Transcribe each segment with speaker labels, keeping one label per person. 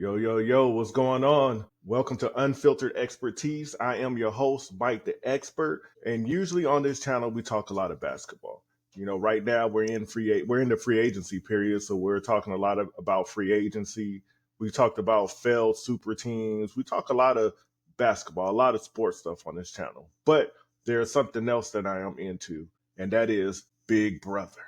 Speaker 1: Yo, yo, yo, what's going on? Welcome to Unfiltered Expertise. I am your host, Mike the Expert, and usually on this channel we talk a lot of basketball. Right now we're in the free agency period, so we're talking a lot about free agency. We talked about failed super teams. We talk a lot of basketball, a lot of sports stuff on this channel. But there's something else that I am into, and that is Big Brother.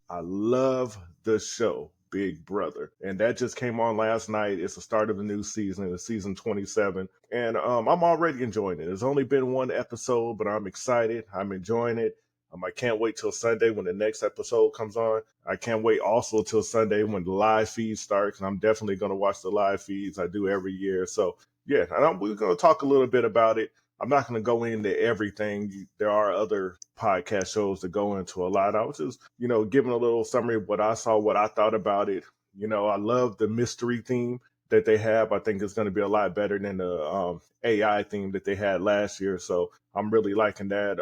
Speaker 1: I love the show Big Brother, and that just came on last night. It's the start of a new season. It's season 27, and I'm already enjoying it. It's only been one episode, but I'm excited. I'm enjoying it. I can't wait till Sunday when the next episode comes on. I can't wait also till Sunday when the live feed starts, and I'm definitely going to watch the live feeds. I do every year. So, yeah, we're going to talk a little bit about it. I'm not going to go into everything. There are other podcast shows that go into a lot. I was just, giving a little summary of what I saw, what I thought about it. I love the mystery theme that they have. I think it's going to be a lot better than the AI theme that they had last year. So I'm really liking that.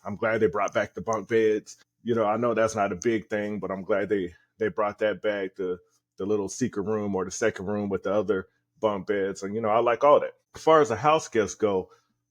Speaker 1: I'm glad they brought back the bunk beds. I know that's not a big thing, but I'm glad they brought that back, the little secret room or the second room with the other bunk beds. And, I like all that. As far as the house guests go,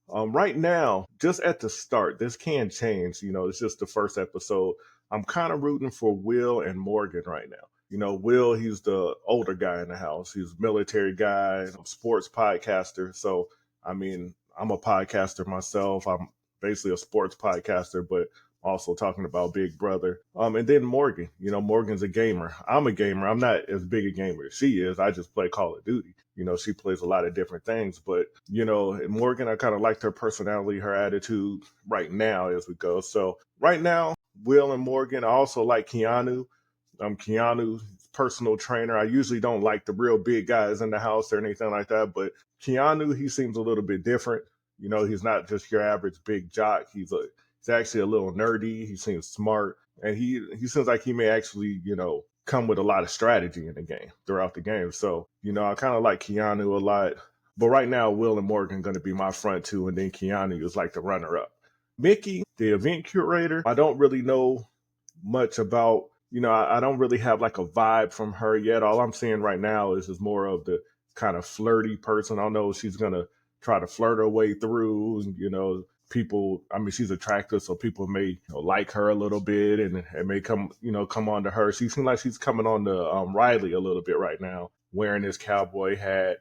Speaker 1: right now, just at the start, this can change. It's just the first episode. I'm kind of rooting for Will and Morgan right now. Will, he's the older guy in the house. He's a military guy, sports podcaster. So, I'm a podcaster myself. I'm basically a sports podcaster, but also talking about Big Brother. And then Morgan, Morgan's a gamer. I'm a gamer. I'm not as big a gamer as she is. I just play Call of Duty. She plays a lot of different things, but, Morgan, I kind of liked her personality, her attitude right now as we go. So right now, Will and Morgan, I also like Keanu. Keanu's personal trainer. I usually don't like the real big guys in the house or anything like that, but Keanu, he seems a little bit different. He's not just your average big jock. He's actually a little nerdy. He seems smart, and he seems like he may actually, come with a lot of strategy in the game throughout the game. So, I kind of like Keanu a lot. But right now, Will and Morgan going to be my front two, and then Keanu is like the runner up. Mickey, the event curator, I don't really know much about. I don't really have like a vibe from her yet. All I'm seeing right now is more of the kind of flirty person. I don't know if she's going to try to flirt her way through, people, she's attractive, so people may like her a little bit, and it may come on to her. She seems like she's coming on to Riley a little bit right now, wearing this cowboy hat.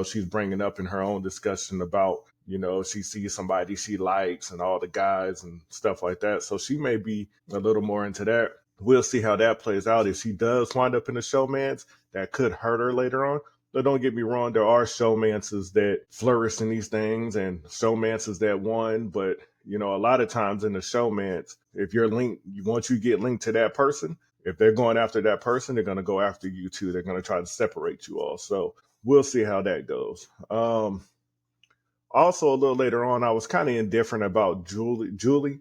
Speaker 1: She's bringing up in her own discussion about, she sees somebody she likes and all the guys and stuff like that. So she may be a little more into that. We'll see how that plays out. If she does wind up in the showmance, that could hurt her later on. But don't get me wrong, there are showmances that flourish in these things and showmances that won. But, a lot of times in the showmance, if you're linked, once you get linked to that person, if they're going after that person, they're going to go after you too. They're going to try to separate you all. So we'll see how that goes. Also, a little later on, I was kind of indifferent about Julie.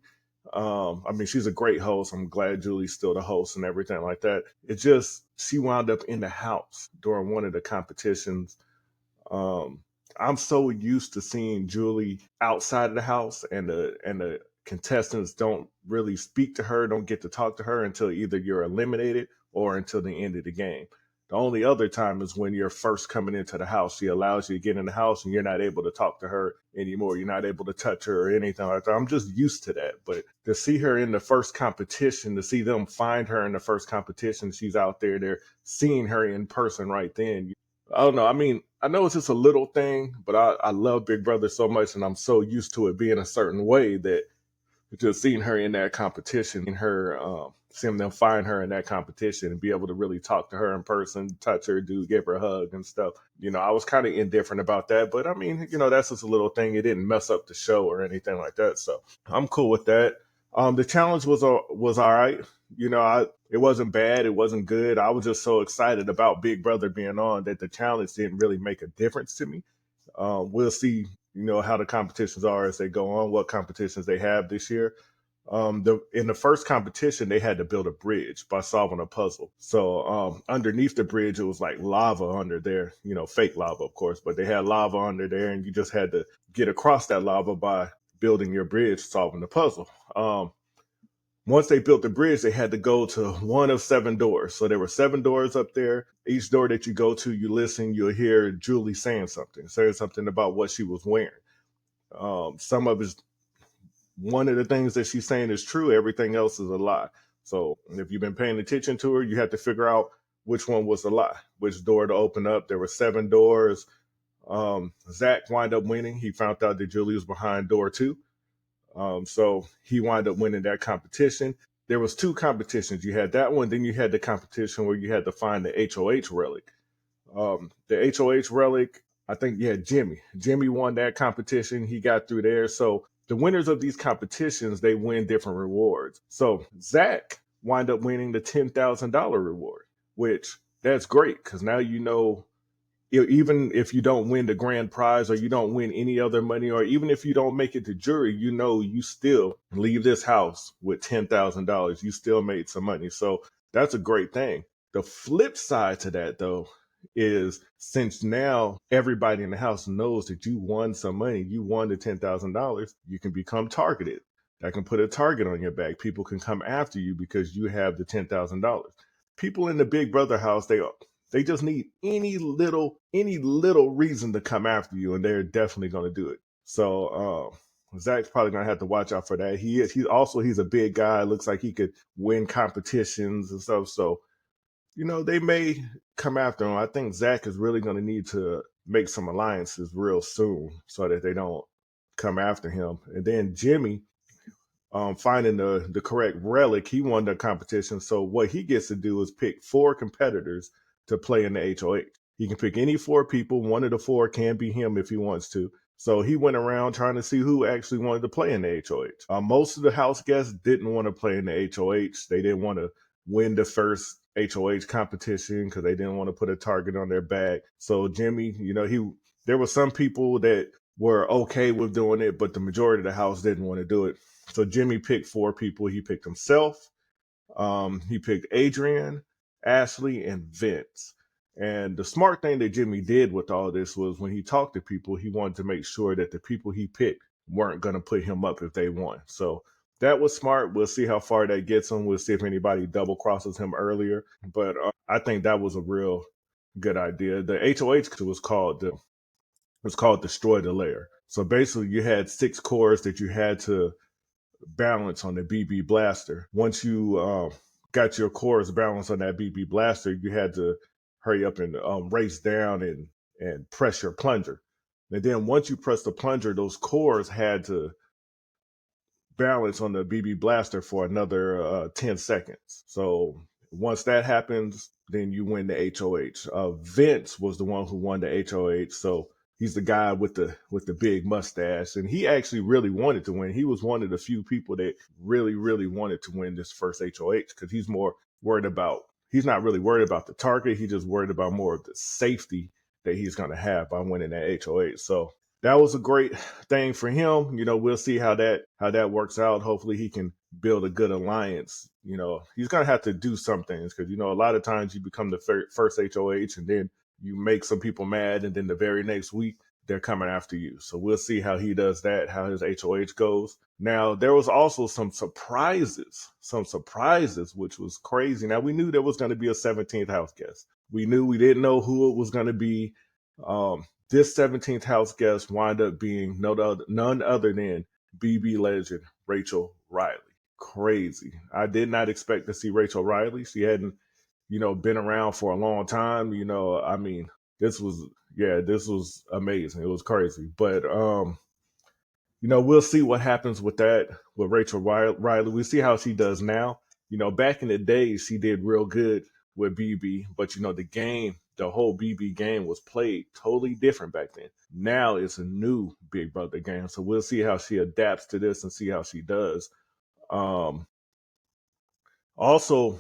Speaker 1: She's a great host. I'm glad Julie's still the host and everything like that. It just, she wound up in the house during one of the competitions. I'm so used to seeing Julie outside of the house, and the contestants don't really speak to her, don't get to talk to her until either you're eliminated or until the end of the game. The only other time is when you're first coming into the house. She allows you to get in the house and you're not able to talk to her anymore. You're not able to touch her or anything like that. I'm just used to that. But to see her in the first competition, to see them find her in the first competition, she's out there, they're seeing her in person right then. I don't know. I know it's just a little thing, but I love Big Brother so much, and I'm so used to it being a certain way that just seeing her in that competition, seeing them find her in that competition and be able to really talk to her in person, touch her, give her a hug and stuff. I was kind of indifferent about that, but that's just a little thing. It didn't mess up the show or anything like that. So I'm cool with that. The challenge was all right. It wasn't bad. It wasn't good. I was just so excited about Big Brother being on that the challenge didn't really make a difference to me. We'll see, how the competitions are as they go on, what competitions they have this year. In the first competition, they had to build a bridge by solving a puzzle. So underneath the bridge, it was like lava under there, fake lava, of course, but they had lava under there, and you just had to get across that lava by building your bridge, solving the puzzle. Once they built the bridge, they had to go to one of 7 doors. So there were 7 doors up there. Each door that you go to, you listen, you'll hear Julie saying something about what she was wearing. Some of his one of the things that she's saying is true. Everything else is a lie. So if you've been paying attention to her, you have to figure out which one was a lie, which door to open up. There were 7 doors. Zach wound up winning. He found out that Julie was behind door 2. So he wound up winning that competition. There was 2 competitions. You had that one, then you had the competition where you had to find the HOH relic. The HOH relic, I think, yeah, Jimmy won that competition. He got through there. So the winners of these competitions, they win different rewards. So Zach wind up winning the $10,000 reward, which that's great because now you know, even if you don't win the grand prize or you don't win any other money, or even if you don't make it to jury, you know, you still leave this house with $10,000. You still made some money. So that's a great thing. The flip side to that, though, is since now everybody in the house knows that you won some money, you won the $10,000, you can become targeted. That can put a target on your back. People can come after you because you have the $10,000. People in the Big Brother house, they just need any little reason to come after you, and they're definitely going to do it. So Zach's probably going to have to watch out for that. He's a big guy. Looks like he could win competitions and stuff. So they may come after him. I think Zach is really going to need to make some alliances real soon so that they don't come after him. And then Jimmy, finding the correct relic, he won the competition. So what he gets to do is pick 4 competitors to play in the HOH. He can pick any 4 people. One of the 4 can be him if he wants to. So he went around trying to see who actually wanted to play in the HOH. Most of the house guests didn't want to play in the HOH. They didn't want to win the first HOH competition because they didn't want to put a target on their back. So Jimmy, there were some people that were okay with doing it, but the majority of the house didn't want to do it. So Jimmy picked 4 people. He picked himself. He picked Adrian, Ashley, and Vince. And the smart thing that Jimmy did with all this was when he talked to people, he wanted to make sure that the people he picked weren't going to put him up if they won. So that was smart. We'll see how far that gets him. We'll see if anybody double crosses him earlier. But I think that was a real good idea. The HOH was called Destroy the Lair. So basically, you had 6 cores that you had to balance on the BB blaster. Once you got your cores balanced on that BB blaster, you had to hurry up and race down and press your plunger. And then once you press the plunger, those cores had to balance on the BB blaster for another 10 seconds. So once that happens, then you win the HOH. Vince was the one who won the HOH. So he's the guy with the big mustache, and he actually really wanted to win. He was one of the few people that really, really wanted to win this first HOH because he's not really worried about the target. He's just worried about more of the safety that he's going to have by winning that HOH. So that was a great thing for him. We'll see how that works out. Hopefully he can build a good alliance. He's going to have to do some things because, a lot of times you become the first HOH and then you make some people mad, and then the very next week they're coming after you. So we'll see how he does that, how his HOH goes. Now, there was also some surprises, which was crazy. Now, we knew there was going to be a 17th house guest. We didn't know who it was going to be. This 17th house guest wound up being none other than BB legend Rachel Riley. Crazy. I did not expect to see Rachel Riley. She hadn't been around for a long time. This was amazing. It was crazy. But, we'll see what happens with that, with Rachel Riley. We'll see how she does now. Back in the day, she did real good with BB, but, the whole BB game was played totally different back then. Now it's a new Big Brother game. So we'll see how she adapts to this and see how she does. Also,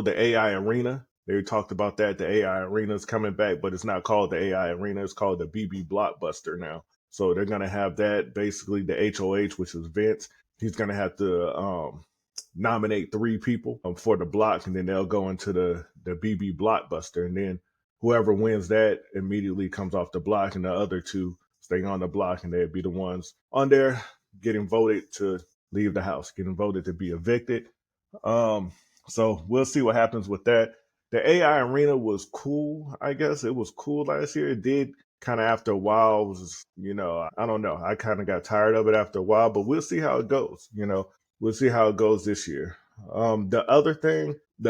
Speaker 1: the AI arena. They talked about that. The AI arena is coming back, but it's not called the AI arena. It's called the BB Blockbuster now. So they're going to have that. Basically, the HOH, which is Vince, he's going to have to nominate 3 people for the block, and then they'll go into the BB Blockbuster. And then whoever wins that immediately comes off the block, and the other 2 stay on the block, and they'd be the ones on there. getting voted to leave the house, getting voted to be evicted. Um, so we'll see what happens with that. The AI arena was cool. I guess it was cool last year. It did kind of after a while was, I don't know. I kind of got tired of it after a while, but we'll see how it goes. We'll see how it goes this year. The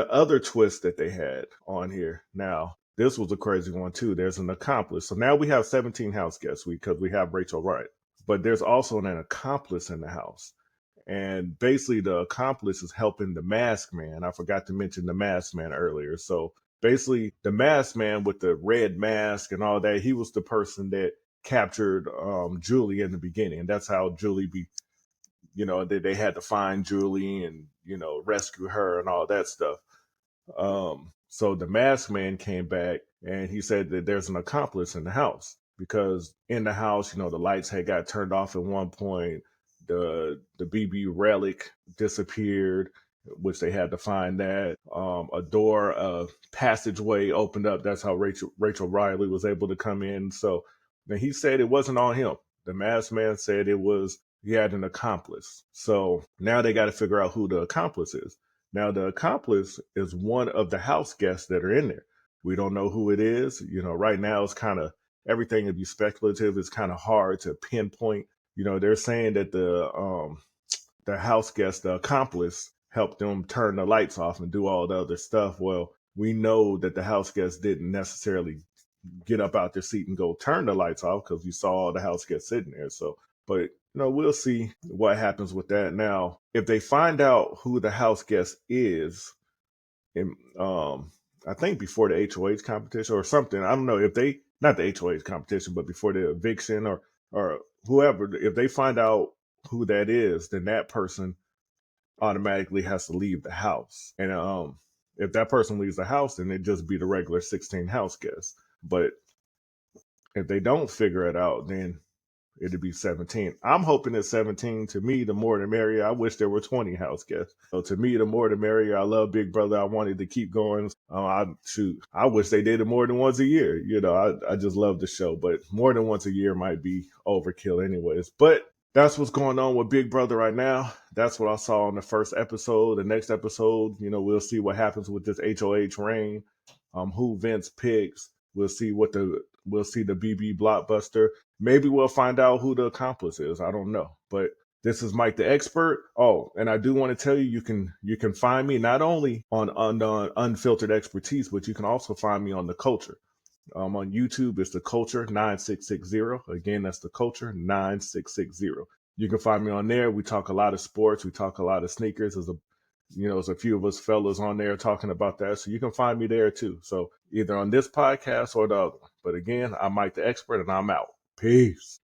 Speaker 1: other twist that they had on here now, this was a crazy one too. There's an accomplice. So now we have 17 house guests because we have Rachel Wright, but there's also an accomplice in the house. And basically, the accomplice is helping the masked man. I forgot to mention the masked man earlier. So basically, the masked man with the red mask and all that, he was the person that captured Julie in the beginning. And that's how Julie they had to find Julie and, rescue her and all that stuff. So the masked man came back and he said that there's an accomplice in the house because in the house, the lights had got turned off at one point. The BB relic disappeared, which they had to find that. A door, a passageway opened up. That's how Rachel Riley was able to come in. So then he said it wasn't on him. The masked man said he had an accomplice. So now they got to figure out who the accomplice is. Now, the accomplice is one of the house guests that are in there. We don't know who it is. Right now it's kind of everything to be speculative. It's kind of hard to pinpoint. They're saying that the house guest, the accomplice, helped them turn the lights off and do all the other stuff. Well, we know that the house guest didn't necessarily get up out their seat and go turn the lights off because we saw all the house guests sitting there. So, but we'll see what happens with that. Now, if they find out who the house guest is, in, I think before the HOH competition or something, I don't know if they not the HOH competition, but before the eviction or whoever, if they find out who that is, then that person automatically has to leave the house. And if that person leaves the house, then it just be the regular 16 house guests. But if they don't figure it out, then it'd be 17. I'm hoping it's 17. To me, the more the merrier. I wish there were 20 house guests. So to me, the more the merrier. I love Big Brother. I wanted to keep going. I wish they did it more than once a year. I just love the show, but more than once a year might be overkill anyways. But that's what's going on with Big Brother right now. That's what I saw in the first episode. The next episode, we'll see what happens with this HOH reign. Who Vince picks. We'll see the BB blockbuster. Maybe we'll find out who the accomplice is. I don't know. But this is Mike the Expert. Oh, and I do want to tell you, you can find me not only on Unfiltered Expertise, but you can also find me on The Culture. On YouTube, it's The Culture 9660. Again, that's The Culture 9660. You can find me on there. We talk a lot of sports. We talk a lot of sneakers. There's a few of us fellas on there talking about that. So you can find me there too. So either on this podcast or the other one. But again, I'm Mike the Expert and I'm out. Peace.